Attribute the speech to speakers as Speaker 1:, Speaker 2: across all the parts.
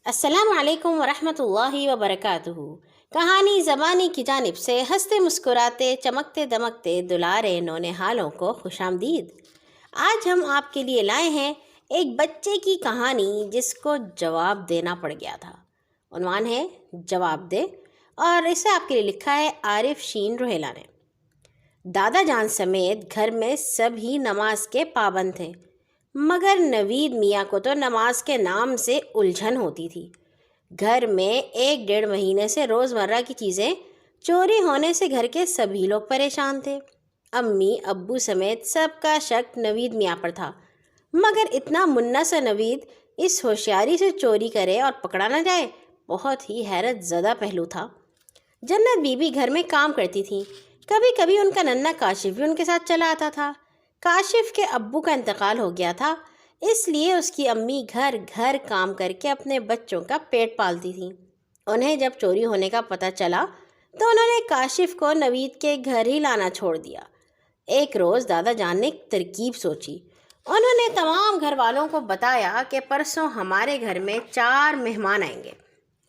Speaker 1: السلام علیکم ورحمۃ اللہ وبرکاتہ۔ کہانی زبانی کی جانب سے ہنستے مسکراتے چمکتے دمکتے دلارے نونہالوں کو خوش آمدید۔ آج ہم آپ کے لیے لائے ہیں ایک بچے کی کہانی جس کو جواب دینا پڑ گیا تھا۔ عنوان ہے جواب دے، اور اسے آپ کے لیے لکھا ہے عارف شین روہیلا نے۔ دادا جان سمیت گھر میں سب ہی نماز کے پابند تھے، مگر نوید میاں کو تو نماز کے نام سے الجھن ہوتی تھی۔ گھر میں 1 ڈیڑھ مہینے سے روزمرہ کی چیزیں چوری ہونے سے گھر کے سبھی لوگ پریشان تھے۔ امی ابو سمیت سب کا شک نوید میاں پر تھا، مگر اتنا منا سا نوید اس ہوشیاری سے چوری کرے اور پکڑا نہ جائے، بہت ہی حیرت زدہ پہلو تھا۔ جنت بی بی گھر میں کام کرتی تھیں، کبھی کبھی ان کا ننھا کاشف بھی ان کے ساتھ چلا آتا تھا۔ کاشف کے ابو کا انتقال ہو گیا تھا، اس لیے اس کی امی گھر گھر کام کر کے اپنے بچوں کا پیٹ پالتی تھیں۔ انہیں جب چوری ہونے کا پتہ چلا تو انہوں نے کاشف کو نوید کے گھر ہی لانا چھوڑ دیا۔ ایک روز دادا جان نے ایک ترکیب سوچی۔ انہوں نے تمام گھر والوں کو بتایا کہ پرسوں ہمارے گھر میں 4 مہمان آئیں گے۔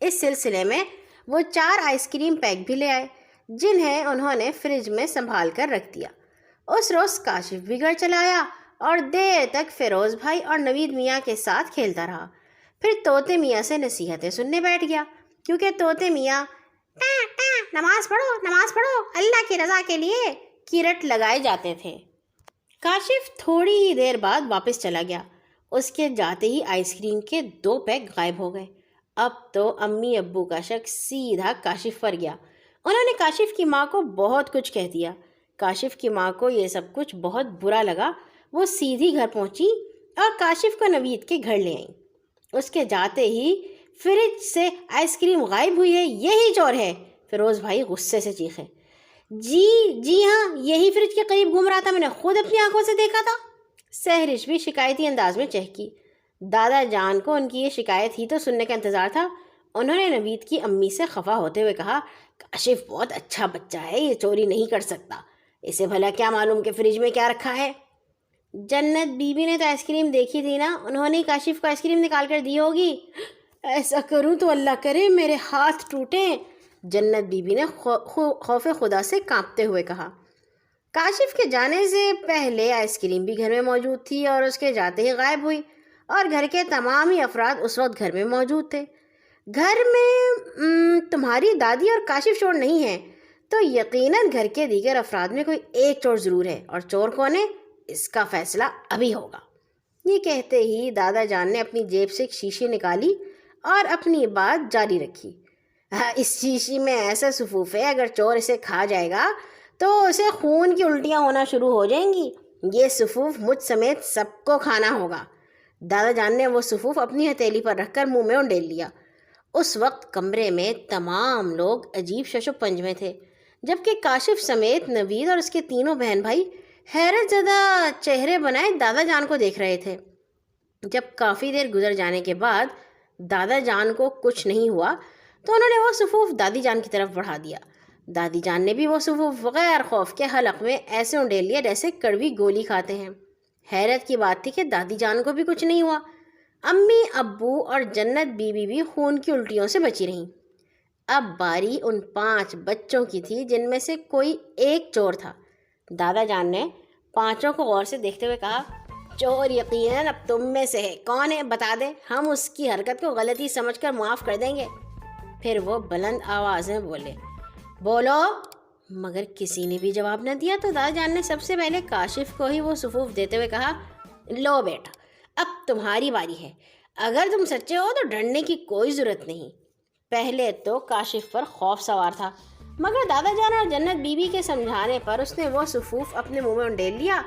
Speaker 1: اس سلسلے میں وہ 4 آئس کریم پیک بھی لے آئے، جنہیں انہوں نے فریج میں سنبھال کر رکھ دیا۔ اس روز کاشف بھی گھر چلا آیا اور دیر تک فیروز بھائی اور نوید میاں کے ساتھ کھیلتا رہا۔ پھر طوطے میاں سے نصیحتیں سننے بیٹھ گیا، کیونکہ طوطے میاں نماز پڑھو اللہ کی رضا کے لیے کی رٹ لگائے جاتے تھے۔ کاشف تھوڑی ہی دیر بعد واپس چلا گیا۔ اس کے جاتے ہی آئس کریم کے 2 پیک غائب ہو گئے۔ اب تو امی ابو کا شک سیدھا کاشف پر گیا۔ انہوں نے کاشف کی ماں کو بہت کچھ کہہ دیا۔ کاشف کی ماں کو یہ سب کچھ بہت برا لگا۔ وہ سیدھی گھر پہنچی اور کاشف کو نوید کے گھر لے آئیں۔ اس کے جاتے ہی فریج سے آئس کریم غائب ہوئی ہے، یہی چور ہے، فیروز بھائی غصے سے چیخے۔ جی ہاں، یہی فریج کے قریب گھوم رہا تھا، میں نے خود اپنی آنکھوں سے دیکھا تھا، سہرش بھی شکایتی انداز میں چہکی۔ دادا جان کو ان کی یہ شکایت ہی تو سننے کا انتظار تھا۔ انہوں نے نوید کی امی سے خفا ہوتے ہوئے کہا، کاشف بہت اچھا بچہ ہے، یہ چوری نہیں کر سکتا، اسے بھلا کیا معلوم کہ فریج میں کیا رکھا ہے۔ جنت بی بی نے تو آئس کریم دیکھی تھی نا، انہوں نے کاشف کو آئس کریم نکال کر دی ہوگی۔ ایسا کروں تو اللہ کرے میرے ہاتھ ٹوٹیں، جنت بی بی نے خوف خدا سے کانپتے ہوئے کہا۔ کاشف کے جانے سے پہلے آئس کریم بھی گھر میں موجود تھی اور اس کے جاتے ہی غائب ہوئی، اور گھر کے تمام ہی افراد اس وقت گھر میں موجود تھے۔ گھر میں تمہاری دادی اور کاشف چور نہیں ہیں، تو یقیناً گھر کے دیگر افراد میں کوئی ایک چور ضرور ہے، اور چور کون ہے اس کا فیصلہ ابھی ہوگا۔ یہ کہتے ہی دادا جان نے اپنی جیب سے ایک شیشی نکالی اور اپنی بات جاری رکھی۔ اس شیشی میں ایسا سفوف ہے، اگر چور اسے کھا جائے گا تو اسے خون کی الٹیاں ہونا شروع ہو جائیں گی۔ یہ سفوف مجھ سمیت سب کو کھانا ہوگا۔ دادا جان نے وہ سفوف اپنی ہتھیلی پر رکھ کر منہ میں انڈیل لیا۔ اس وقت کمرے میں تمام لوگ عجیب شش و پنج میں تھے، جبکہ کاشف سمیت نوید اور اس کے تینوں بہن بھائی حیرت زدہ چہرے بنائے دادا جان کو دیکھ رہے تھے۔ جب کافی دیر گزر جانے کے بعد دادا جان کو کچھ نہیں ہوا تو انہوں نے وہ سفوف دادی جان کی طرف بڑھا دیا۔ دادی جان نے بھی وہ سفوف غیر خوف کے حلق میں ایسے انڈیل لیا جیسے کڑوی گولی کھاتے ہیں۔ حیرت کی بات تھی کہ دادی جان کو بھی کچھ نہیں ہوا۔ امی ابو اور جنت بی بی بھی خون کی الٹیوں سے بچی رہیں۔ اب باری ان 5 بچوں کی تھی جن میں سے کوئی ایک چور تھا۔ دادا جان نے 5 کو غور سے دیکھتے ہوئے کہا، چور یقیناً اب تم میں سے ہے، کون ہے بتا دے، ہم اس کی حرکت کو غلطی سمجھ کر معاف کر دیں گے۔ پھر وہ بلند آواز میں بولے، بولو، مگر کسی نے بھی جواب نہ دیا تو دادا جان نے سب سے پہلے کاشف کو ہی وہ سفوف دیتے ہوئے کہا، لو بیٹا، اب تمہاری باری ہے، اگر تم سچے ہو تو ڈرنے کی کوئی ضرورت نہیں۔ پہلے تو کاشف پر خوف سوار تھا، مگر دادا جان اور جنت بی بی کے سمجھانے پر اس نے وہ سفوف اپنے منہ میں انڈیل لیا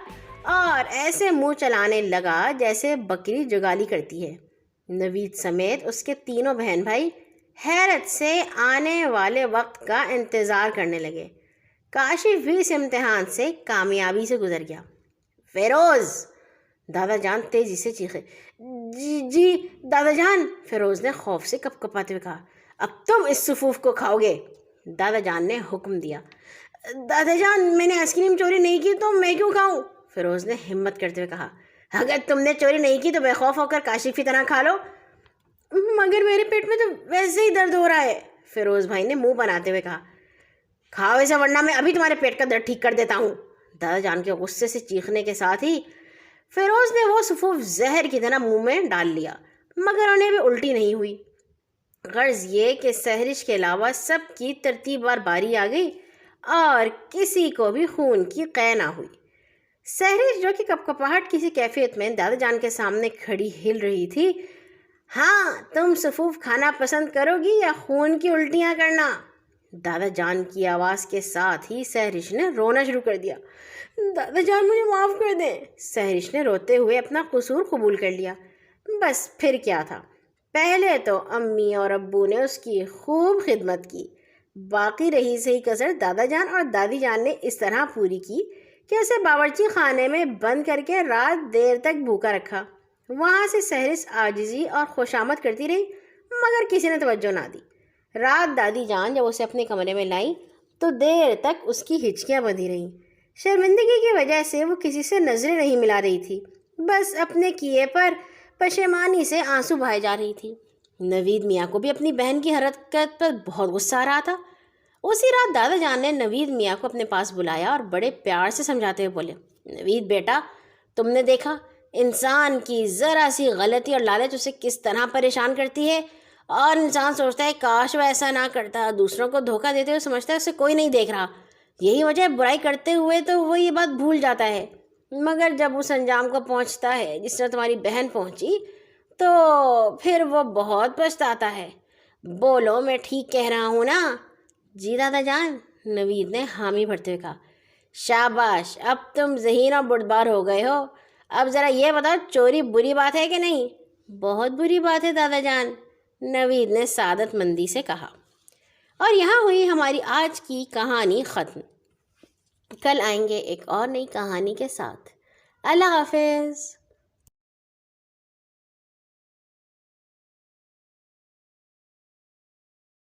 Speaker 1: اور ایسے منہ چلانے لگا جیسے بکری جگالی کرتی ہے۔ نوید سمیت اس کے تینوں بہن بھائی حیرت سے آنے والے وقت کا انتظار کرنے لگے۔ کاشف بھی اس امتحان سے کامیابی سے گزر گیا۔ فیروز، دادا جان تیزی سے چیخے۔ جی دادا جان، فیروز نے خوف سے کپ کپاتے ہوئے کہا، اب تم اس سفوف کو کھاؤ گے، دادا جان نے حکم دیا۔ دادا جان، میں نے آئس کریم چوری نہیں کی تو میں کیوں کھاؤں، فیروز نے ہمت کرتے ہوئے کہا۔ اگر تم نے چوری نہیں کی تو بے خوف ہو کر کاشف کی طرح کھا لو۔ مگر میرے پیٹ میں تو ویسے ہی درد ہو رہا ہے، فیروز بھائی نے منہ بناتے ہوئے کہا۔ کھاؤ اسے ورنہ میں ابھی تمہارے پیٹ کا درد ٹھیک کر دیتا ہوں۔ دادا جان کے غصے سے چیخنے کے ساتھ ہی فیروز نے وہ سفوف زہر کی طرح منہ میں ڈال لیا، مگر انہیں بھی الٹی نہیں ہوئی۔ غرض یہ کہ سحرش کے علاوہ سب کی ترتیب وار باری آ گئی اور کسی کو بھی خون کی قے نہ ہوئی۔ سحرش جو کہ کپکپاہٹ کسی کیفیت میں دادا جان کے سامنے کھڑی ہل رہی تھی، ہاں تم سفوف کھانا پسند کرو گی یا خون کی الٹیاں کرنا؟ دادا جان کی آواز کے ساتھ ہی سحرش نے رونا شروع کر دیا۔ دادا جان مجھے معاف کر دیں، سحرش نے روتے ہوئے اپنا قصور قبول کر لیا۔ بس پھر کیا تھا، پہلے تو امی اور ابو نے اس کی خوب خدمت کی، باقی رہی صحیح کسر دادا جان اور دادی جان نے اس طرح پوری کی کہ اسے باورچی خانے میں بند کر کے رات دیر تک بھوکا رکھا۔ وہاں سے سحرش عاجزی اور خوشامد کرتی رہی، مگر کسی نے توجہ نہ دی۔ رات دادی جان جب اسے اپنے کمرے میں لائی تو دیر تک اس کی ہچکیاں بندھی رہیں۔ شرمندگی کی وجہ سے وہ کسی سے نظریں نہیں ملا رہی تھی، بس اپنے کیے پر پشیمانی سے آنسو بہائے جا رہی تھی۔ نوید میاں کو بھی اپنی بہن کی حرکت پر بہت غصہ آ رہا تھا۔ اسی رات دادا جان نے نوید میاں کو اپنے پاس بلایا اور بڑے پیار سے سمجھاتے ہوئے بولے، نوید بیٹا، تم نے دیکھا انسان کی ذرا سی غلطی اور لالچ اسے کس طرح پریشان کرتی ہے، اور انسان سوچتا ہے کاش وہ ایسا نہ کرتا، دوسروں کو دھوکہ دیتے ہوئے سمجھتا ہے اسے کوئی نہیں دیکھ رہا۔ یہی وجہ ہے برائی کرتے ہوئے تو وہ یہ بات بھول جاتا ہے، مگر جب اس انجام کو پہنچتا ہے جس طرح تمہاری بہن پہنچی تو پھر وہ بہت پچھتاتا ہے۔ بولو میں ٹھیک کہہ رہا ہوں نا؟ جی دادا جان، نوید نے حامی بھرتے ہوئے کہا۔ شاباش، اب تم ذہین اور بردبار ہو گئے ہو۔ اب ذرا یہ بتاؤ چوری بری بات ہے کہ نہیں؟ بہت بری بات ہے دادا جان، نوید نے سعادت مندی سے کہا۔ اور یہاں ہوئی ہماری آج کی کہانی ختم۔ کل آئیں گے ایک اور نئی کہانی کے ساتھ۔ اللہ حافظ۔